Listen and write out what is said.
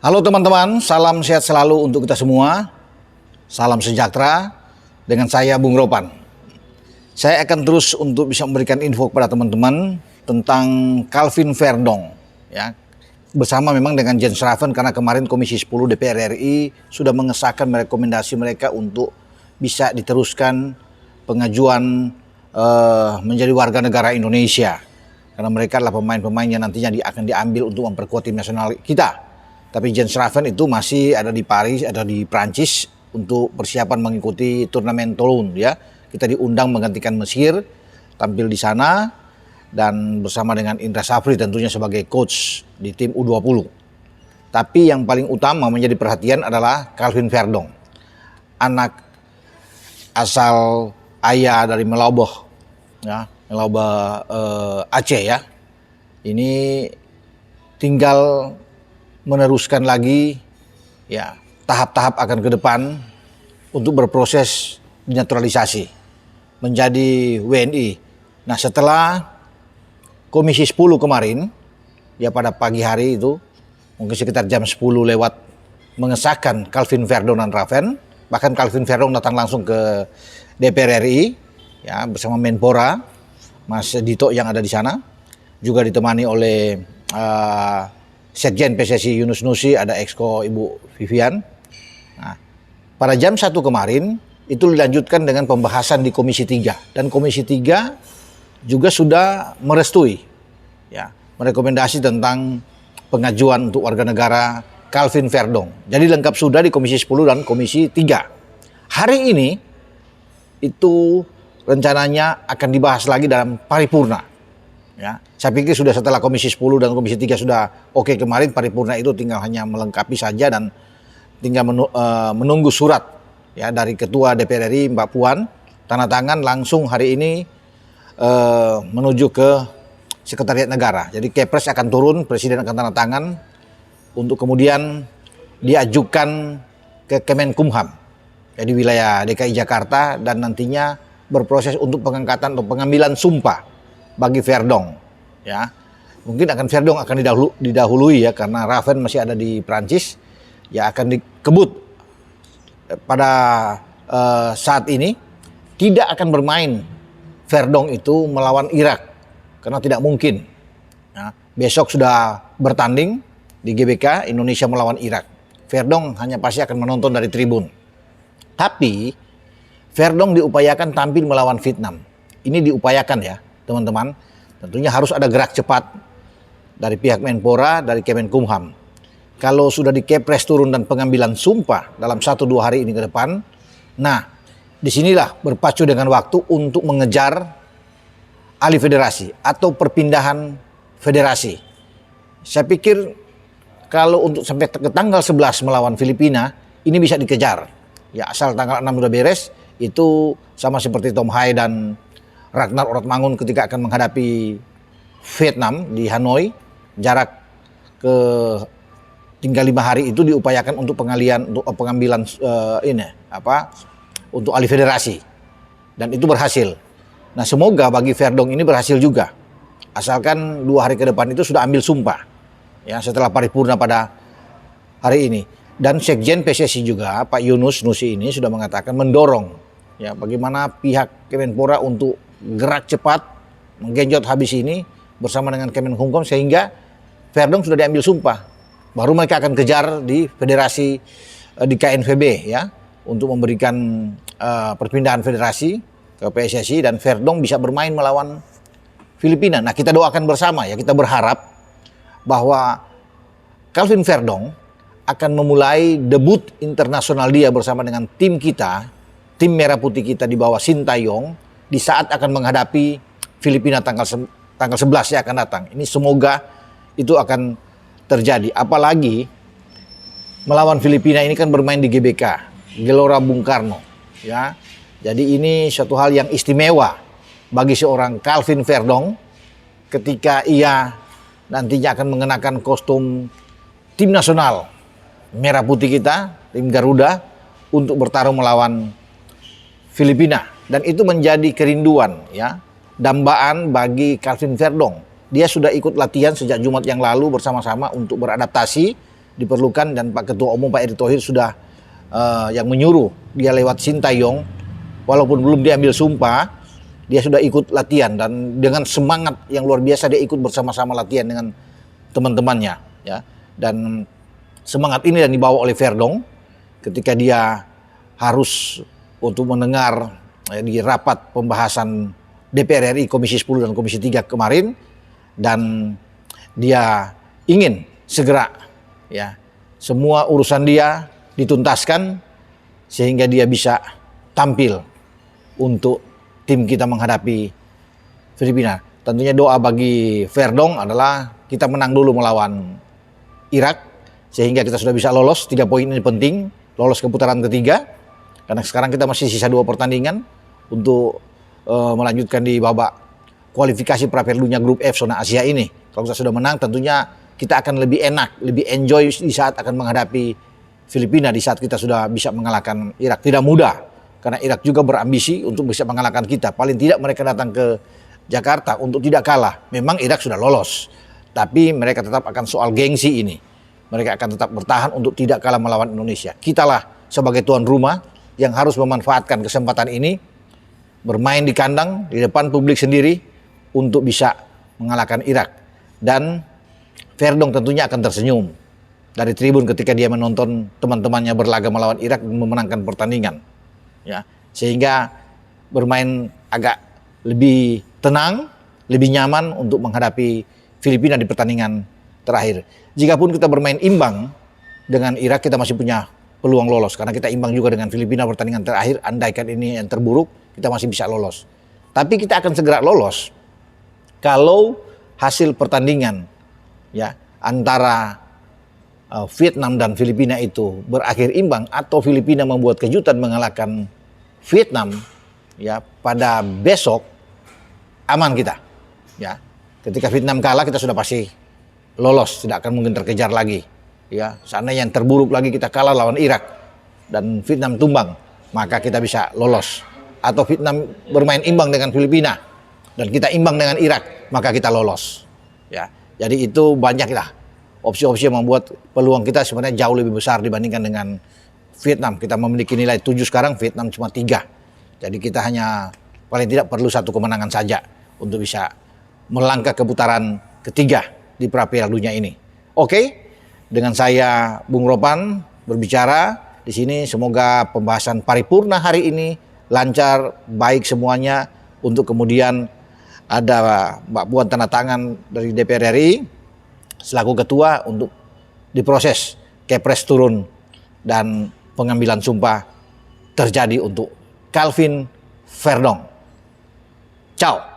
Halo teman-teman, salam sehat selalu untuk kita semua. Salam sejahtera dengan saya Bung Ropan. Saya akan terus untuk bisa memberikan info kepada teman-teman tentang Calvin Verdong ya. Bersama memang dengan Jens Raven, karena kemarin Komisi 10 DPR RI sudah mengesahkan rekomendasi mereka untuk bisa diteruskan pengajuan menjadi warga negara Indonesia. Karena mereka adalah pemain-pemain yang nantinya akan diambil untuk memperkuat tim nasional kita. Tapi Jens Raven itu masih ada di Paris, ada di Prancis untuk persiapan mengikuti turnamen Toulon ya. Kita diundang menggantikan Mesir, tampil di sana dan bersama dengan Indra Safri tentunya sebagai coach di tim U20. Tapi yang paling utama menjadi perhatian adalah Calvin Verdong. Anak asal ayah dari Meloboh ya, Meloboh Aceh ya. Ini tinggal meneruskan lagi ya tahap-tahap akan ke depan untuk berproses dinaturalisasi menjadi WNI. Nah, setelah Komisi 10 kemarin ya pada pagi hari itu mungkin sekitar jam 10 lewat mengesahkan Calvin Verdong dan Raven, bahkan Calvin Verdong datang langsung ke DPR RI ya bersama Menpora Mas Dito yang ada di sana, juga ditemani oleh Sekjen PSSI Yunus Nusi, ada Exco Ibu Vivian. Nah, pada jam 1 kemarin itu dilanjutkan dengan pembahasan di Komisi 3 dan Komisi 3 juga sudah merestui ya, merekomendasi tentang pengajuan untuk warga negara Calvin Verdong. Jadi lengkap sudah di Komisi 10 dan Komisi 3. Hari ini itu rencananya akan dibahas lagi dalam paripurna. Ya, saya pikir sudah setelah Komisi 10 dan Komisi 3 sudah oke kemarin, paripurna itu tinggal hanya melengkapi saja dan tinggal menunggu surat ya dari Ketua DPR RI Mbak Puan, tanda tangan langsung hari ini menuju ke Sekretariat Negara. Jadi Kepres akan turun, Presiden akan tanda tangan untuk kemudian diajukan ke Kemenkumham ya, di wilayah DKI Jakarta, dan nantinya berproses untuk pengangkatan atau pengambilan sumpah bagi Verdong ya. Mungkin Verdong akan didahului ya, karena Raven masih ada di Prancis ya, akan dikebut pada saat ini. Tidak akan bermain Verdong itu melawan Irak karena tidak mungkin ya. Besok sudah bertanding di GBK Indonesia melawan Irak. Verdong hanya pasti akan menonton dari tribun. Tapi Verdong diupayakan tampil melawan Vietnam. Ini diupayakan ya teman-teman, tentunya harus ada gerak cepat dari pihak Menpora, dari Kemenkumham. Kalau sudah di Kepres turun dan pengambilan sumpah dalam 1-2 hari ini ke depan, nah disinilah berpacu dengan waktu untuk mengejar alih federasi atau perpindahan federasi. Saya pikir kalau untuk sampai ke tanggal 11 melawan Filipina, ini bisa dikejar. Ya, asal tanggal 6 sudah beres, itu sama seperti Tom Hai dan Ragnar Oratmangun ketika akan menghadapi Vietnam di Hanoi, jarak ke tinggal 5 hari itu diupayakan untuk pengambilan untuk alih federasi, dan itu berhasil. Nah, semoga bagi Verdong ini berhasil juga, asalkan 2 hari ke depan itu sudah ambil sumpah ya setelah paripurna pada hari ini. Dan Sekjen PSSI juga Pak Yunus Nusi ini sudah mengatakan mendorong ya bagaimana pihak Kemenpora untuk gerak cepat menggenjot habis ini bersama dengan Kemenkumham, sehingga Verdong sudah diambil sumpah, baru mereka akan kejar di federasi di KNVB ya untuk memberikan perpindahan federasi ke PSSI, dan Verdong bisa bermain melawan Filipina. Nah, kita doakan bersama ya, kita berharap bahwa Calvin Verdong akan memulai debut internasional dia bersama dengan tim kita, tim merah putih kita di bawah Sintayong, di saat akan menghadapi Filipina tanggal 11 ya akan datang. Ini semoga itu akan terjadi. Apalagi melawan Filipina ini kan bermain di GBK, Gelora Bung Karno ya. Jadi ini suatu hal yang istimewa bagi seorang Calvin Verdong ketika ia nantinya akan mengenakan kostum tim nasional merah putih kita, tim Garuda, untuk bertarung melawan Filipina. Dan itu menjadi kerinduan ya, dambaan bagi Calvin Verdong. Dia sudah ikut latihan sejak Jumat yang lalu bersama-sama untuk beradaptasi diperlukan, dan Pak Ketua Umum Pak Erick Thohir sudah yang menyuruh dia lewat Sintayong, walaupun belum diambil sumpah, dia sudah ikut latihan dan dengan semangat yang luar biasa dia ikut bersama-sama latihan dengan teman-temannya, ya. Dan semangat ini yang dibawa oleh Verdong ketika dia harus untuk mendengar di rapat pembahasan DPR RI Komisi 10 dan Komisi 3 kemarin, dan dia ingin segera, ya, semua urusan dia dituntaskan sehingga dia bisa tampil untuk tim kita menghadapi Filipina. Tentunya doa bagi Verdong adalah kita menang dulu melawan Irak sehingga kita sudah bisa lolos. 3 poin ini penting, lolos ke putaran ketiga, karena sekarang kita masih sisa 2 pertandingan untuk melanjutkan di babak kualifikasi pra Piala Dunia grup F zona Asia ini. Kalau kita sudah menang, tentunya kita akan lebih enak, lebih enjoy di saat akan menghadapi Filipina, di saat kita sudah bisa mengalahkan Irak. Tidak mudah, karena Irak juga berambisi untuk bisa mengalahkan kita. Paling tidak mereka datang ke Jakarta untuk tidak kalah. Memang Irak sudah lolos, tapi mereka tetap akan soal gengsi ini. Mereka akan tetap bertahan untuk tidak kalah melawan Indonesia. Kitalah sebagai tuan rumah yang harus memanfaatkan kesempatan ini, bermain di kandang, di depan publik sendiri, untuk bisa mengalahkan Irak. Dan Verdong tentunya akan tersenyum dari tribun ketika dia menonton teman-temannya berlaga melawan Irak dan memenangkan pertandingan, ya, sehingga bermain agak lebih tenang, lebih nyaman untuk menghadapi Filipina di pertandingan terakhir. Jikapun kita bermain imbang dengan Irak, kita masih punya peluang lolos karena kita imbang juga dengan Filipina pertandingan terakhir. Andaikan ini yang terburuk, kita masih bisa lolos. Tapi kita akan segera lolos kalau hasil pertandingan, ya, antara Vietnam dan Filipina itu berakhir imbang, atau Filipina membuat kejutan mengalahkan Vietnam, ya, pada besok, aman kita, ya. Ketika Vietnam kalah, kita sudah pasti lolos, tidak akan mungkin terkejar lagi, ya. Seandainya yang terburuk lagi kita kalah lawan Irak dan Vietnam tumbang, maka kita bisa lolos. Atau Vietnam bermain imbang dengan Filipina dan kita imbang dengan Irak, maka kita lolos, ya. Jadi itu banyak lah opsi-opsi yang membuat peluang kita sebenarnya jauh lebih besar dibandingkan dengan Vietnam. Kita memiliki nilai 7 sekarang, Vietnam cuma 3. Jadi kita hanya paling tidak perlu 1 kemenangan saja untuk bisa melangkah ke putaran ketiga di pra Piala Dunia ini. Oke, dengan saya Bung Ropan berbicara di sini. Semoga pembahasan paripurna hari ini lancar, baik semuanya, untuk kemudian ada Mbak Puan tanda tangan dari DPR RI selaku ketua untuk diproses, Kepres turun, dan pengambilan sumpah terjadi untuk Calvin Verdong. Ciao.